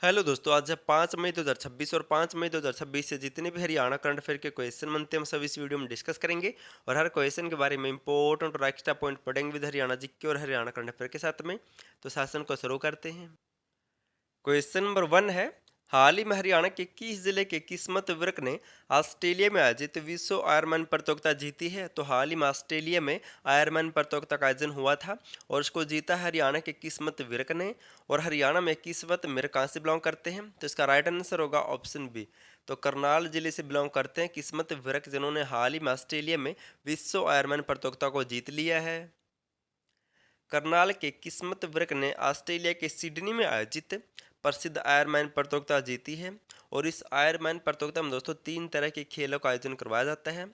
Hello दोस्तों, आज है 5 मई 2026 और 5 मई 2026 से जितने भी हरियाणा करंट अफेयर के क्वेश्चन बनते हैं हम सब इस वीडियो में डिस्कस करेंगे। और हर क्वेश्चन के बारे में इंपॉर्टेंट और एक्स्ट्रा पॉइंट पढ़ेंगे विद हरियाणा जीके और हरियाणा करंट अफेयर के साथ में। तो सेशन को शुरू करते हैं। क्वेश्चन नंबर 1 है, हाल ही में हरियाणा के किस जिले के किस्मत विर्क ने ऑस्ट्रेलिया में आयोजित विश्व आयरमैन प्रतियोगिता जीती है? तो हाल ही में ऑस्ट्रेलिया में आयरमैन प्रतियोगिता का आयोजन हुआ था और उसको जीता हरियाणा के किस्मत विर्क ने। और हरियाणा में किस्मत विर्क कहाँ से बिलोंग करते हैं? तो इसका राइट आंसर होगा ऑप्शन बी। तो करनाल जिले से बिलोंग करते हैं किस्मत विर्क, जिन्होंने हाल ही में ऑस्ट्रेलिया में विश्व आयरमैन प्रतियोगिता को जीत लिया है। करनाल के किस्मत विर्क ने ऑस्ट्रेलिया के सिडनी में आयोजित प्रसिद्ध आयरमैन प्रतियोगिता जीती है। और इस आयरमैन प्रतियोगिता में दोस्तों 3 तरह के खेलों का आयोजन करवाया जाता है।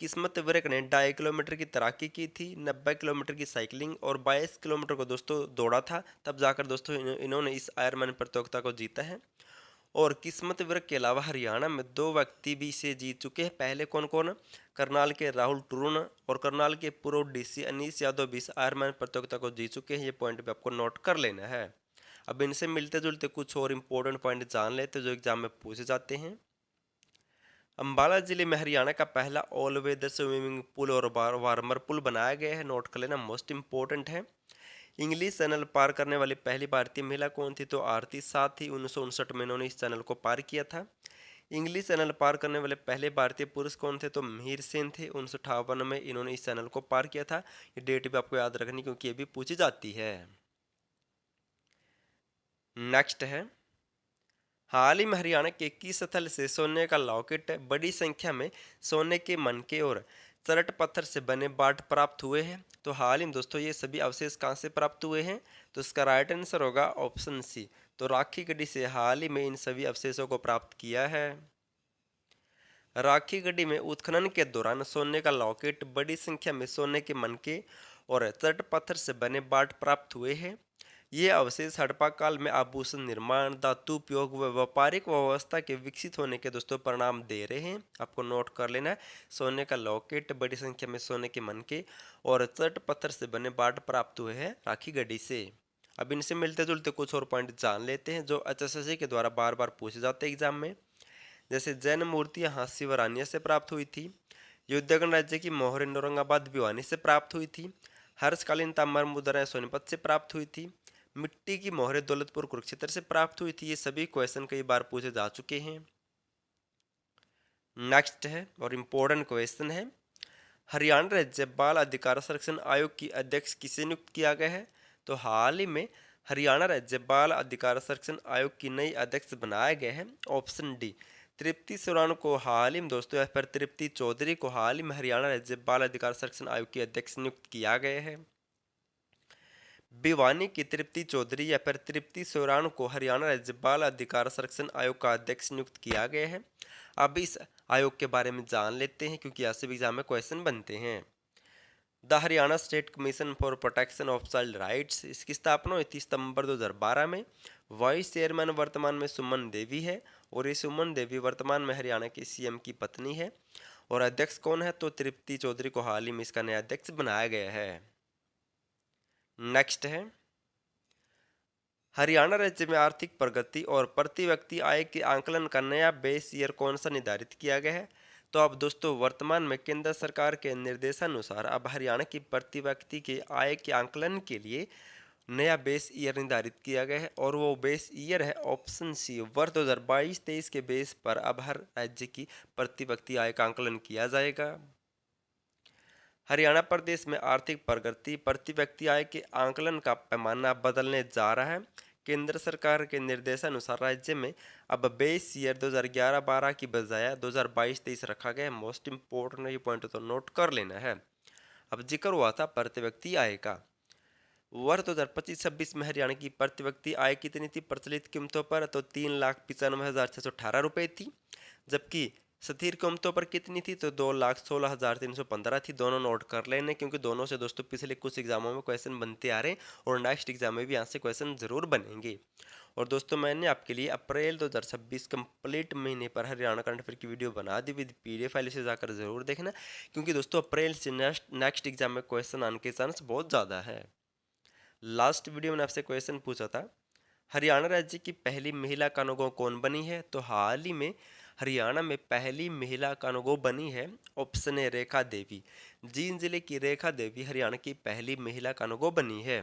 किस्मत विर्क ने 2.5 किलोमीटर की तैराकी की थी, 90 किलोमीटर की साइकिलिंग और 22 किलोमीटर को दोस्तों दौड़ा था। तब जाकर दोस्तों इन्होंने इस आयरमैन प्रतियोगिता को जीता है। और किस्मत विर्क के अलावा हरियाणा में 2 व्यक्ति भी इसे जीत चुके हैं। पहले कौन कौन? करनाल के राहुल टुरून और करनाल के पूर्व डीसी अनीस यादव भी इस आयरमैन प्रतियोगिता को जीत चुके हैं। ये पॉइंट भी आपको नोट कर लेना है। अब इनसे मिलते जुलते कुछ और इम्पोर्टेंट पॉइंट जान लेते जो एग्जाम में पूछे जाते हैं। अम्बाला जिले में हरियाणा का पहला ऑल वेदर स्विमिंग पूल और वार्मर पुल बनाया गया है। नोट कर लेना, मोस्ट इंपॉर्टेंट है। इंग्लिश चैनल पार करने वाली पहली भारतीय महिला कौन थी? तो आरती शाह थी। 1959 में इन्होंने इस चैनल को पार किया था। इंग्लिश चैनल पार करने वाले पहले भारतीय पुरुष कौन थे? तो मिहिर सेन थे। 1958 में इन्होंने इस चैनल को पार किया था। ये डेट भी आपको याद रखनी क्योंकि ये भी पूछी जाती है। नेक्स्ट है, हाल ही में हरियाणा के किस स्थल से सोने का लॉकेट बड़ी संख्या में सोने के मनके और चरट पत्थर से बने बाट प्राप्त हुए हैं? तो हाल ही में दोस्तों ये सभी अवशेष कहाँ से प्राप्त हुए हैं? तो इसका राइट आंसर होगा ऑप्शन सी। तो राखी गढ़ी से हाल ही में इन सभी अवशेषों को प्राप्त किया है। राखी गढ़ी में उत्खनन के दौरान सोने का लॉकेट, बड़ी संख्या में सोने के मनके और चरट पत्थर से बने बाट प्राप्त हुए हैं। ये अवशेष हड़प्पा काल में आभूषण निर्माण, धातु उपयोग व व्यापारिक व्यवस्था के विकसित होने के दोस्तों परिणाम दे रहे हैं। आपको नोट कर लेना है, सोने का लॉकेट, बड़ी संख्या में सोने के मनके और चट पत्थर से बने बाट प्राप्त हुए हैं राखी गढ़ी से। अब इनसे मिलते जुलते कुछ और पॉइंट जान लेते हैं जो एचएसएससी के द्वारा बार बार पूछे जाते हैं एग्जाम में। जैसे जैन मूर्तियाँ हास्य व रानिया से प्राप्त हुई थी। युद्धगण राज्य की मोहरें औरंगाबाद भिवानी से प्राप्त हुई थी। हर्षकालीन ताम्र मुद्राएं सोनीपत से प्राप्त हुई थी। मिट्टी की मोहरें दौलतपुर कुरुक्षेत्र से प्राप्त हुई थी। ये सभी क्वेश्चन कई बार पूछे जा चुके हैं। नेक्स्ट है और इम्पोर्टेंट क्वेश्चन है, हरियाणा राज्य बाल अधिकार संरक्षण आयोग की अध्यक्ष किसे नियुक्त किया गया है? तो हाल ही में हरियाणा राज्य बाल अधिकार संरक्षण आयोग की नई अध्यक्ष बनाया गया है। ऑप्शन डी, तृप्ति सोरान को हाल ही में दोस्तों या फिर तृप्ति चौधरी को हाल ही में हरियाणा राज्य बाल अधिकार संरक्षण आयोग की अध्यक्ष नियुक्त किया गया है। भिवानी की तृप्ति चौधरी या फिर तृप्ति सोरान को हरियाणा राज्य बाल अधिकार संरक्षण आयोग का अध्यक्ष नियुक्त किया गया है। अब इस आयोग के बारे में जान लेते हैं क्योंकि ऐसे भी एग्जाम में क्वेश्चन बनते हैं। The Haryana state commission for protection of child rights, इसकी स्थापना हुई थी सितंबर 2012 में। वाइस चेयरमैन वर्तमान में सुमन देवी है और ये सुमन देवी वर्तमान में हरियाणा के सीएम की पत्नी है। और अध्यक्ष कौन है? तो तृप्ति चौधरी को हाल ही में इसका नया अध्यक्ष बनाया गया है। नेक्स्ट है, हरियाणा राज्य में आर्थिक प्रगति और प्रति व्यक्ति आय के आंकलन का नया बेस ईयर कौन सा निर्धारित किया गया है? तो अब दोस्तों वर्तमान में केंद्र सरकार के निर्देशानुसार अब हरियाणा की प्रति व्यक्ति के आय के आंकलन के लिए नया बेस ईयर निर्धारित किया गया है और वो बेस ईयर है ऑप्शन सी। वर्ष 2022-23 के बेस पर अब हर राज्य की प्रति व्यक्ति आय का आंकलन किया जाएगा। हरियाणा प्रदेश में आर्थिक प्रगति, प्रति व्यक्ति आय के आंकलन का पैमाना बदलने जा रहा है। केंद्र सरकार के निर्देशानुसार राज्य में अब बेस ईयर 2011-12 की बजाय 2022-23 रखा गया है। मोस्ट इंपोर्टेंट ये पॉइंट तो नोट कर लेना है। अब जिक्र हुआ था प्रति व्यक्ति आय का। वर्ष 2025-26 में हरियाणा की प्रति व्यक्ति आय कितनी थी प्रचलित कीमतों पर? तो 3,95,618 रुपये थी। जबकि स्थिर कीमतों पर कितनी थी? तो 2,16,315 थी। दोनों नोट कर लेने क्योंकि दोनों से दोस्तों पिछले कुछ एग्जामों में क्वेश्चन बनते आ रहे हैं और नेक्स्ट एग्जाम में भी यहाँ से क्वेश्चन जरूर बनेंगे। और दोस्तों मैंने आपके लिए अप्रैल 2026 कंप्लीट महीने पर हरियाणा करंट अफेयर की वीडियो बना दी विद पीडीएफ फाइल, से जाकर जरूर देखना क्योंकि दोस्तों अप्रैल से नेक्स्ट एग्जाम में क्वेश्चन आने के चांस बहुत ज़्यादा है। लास्ट वीडियो में आपसे क्वेश्चन पूछा था, हरियाणा राज्य की पहली महिला कानूनगो कौन बनी है? तो हाल ही में हरियाणा में पहली महिला कानूनगो बनी है। ऑप्शन है रेखा देवी। जींद जिले की रेखा देवी हरियाणा की पहली महिला कानूनगो बनी है।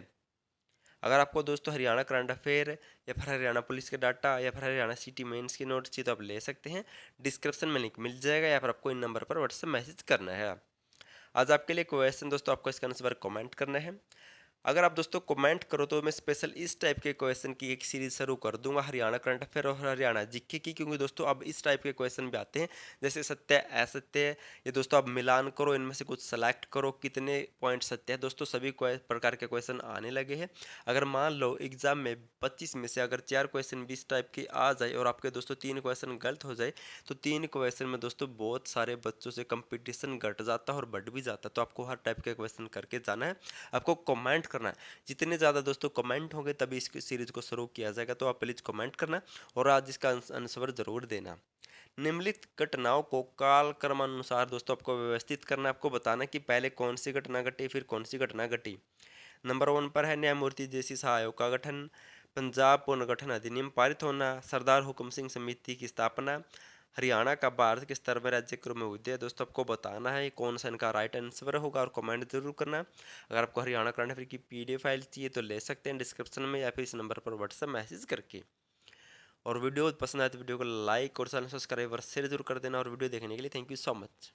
अगर आपको दोस्तों हरियाणा करंट अफेयर या फिर हरियाणा पुलिस के डाटा या फिर हरियाणा सिटी मेंस की नोट्स चाहिए तो आप ले सकते हैं। डिस्क्रिप्शन में लिंक मिल जाएगा या फिर आपको इन नंबर पर व्हाट्सएप मैसेज करना है। आज आपके लिए क्वेश्चन दोस्तों, आपको इसका आंसर कमेंट करना है। अगर आप दोस्तों कमेंट करो तो मैं स्पेशल इस टाइप के क्वेश्चन की एक सीरीज शुरू कर दूंगा, हरियाणा करंट अफेयर और हरियाणा जीके की, क्योंकि दोस्तों अब इस टाइप के क्वेश्चन भी आते हैं जैसे सत्य असत्य। ये दोस्तों आप मिलान करो, इनमें से कुछ सेलेक्ट करो कितने पॉइंट सत्य है। दोस्तों सभी प्रकार के क्वेश्चन आने लगे हैं। अगर मान लो एग्जाम में 25 में से अगर 4 क्वेश्चन भी इस टाइप के आ जाए और आपके दोस्तों 3 क्वेश्चन गलत हो जाए तो 3 क्वेश्चन में दोस्तों बहुत सारे बच्चों से कंपटीशन घट जाता है और बढ़ भी जाता है। तो आपको हर टाइप के क्वेश्चन करके जाना है, आपको कमेंट करना है। जितने ज़्यादा दोस्तों कमेंट होंगे तभी इस सीरीज को शुरू किया जाएगा। तो आप प्लीज़ कमेंट करना और आज इसका आंसर जरूर देना। निम्नलिखित घटनाओं को कालक्रमानुसार दोस्तों आपको व्यवस्थित करना, आपको बताना कि पहले कौन सी घटना घटी फिर कौन सी घटना घटी। नंबर 1 पर है न्यायमूर्ति जेसी शाह आयोग का गठन, पंजाब पुनर्गठन अधिनियम पारित होना, सरदार हुक्म सिंह समिति की स्थापना, हरियाणा का भारत के स्तर में राज्य क्रम में उदय। दोस्तों आपको बताना है कौन सा इनका राइट आंसर होगा और कमेंट जरूर करना। अगर आपको हरियाणा करंट अफेयर की पीडीएफ फाइल चाहिए तो ले सकते हैं डिस्क्रिप्शन में या फिर इस नंबर पर व्हाट्सएप मैसेज करके। और वीडियो पसंद आए तो वीडियो को लाइक और चैनल सब्सक्राइब और शेयर जरूर कर देना। और वीडियो देखने के लिए थैंक यू सो मच।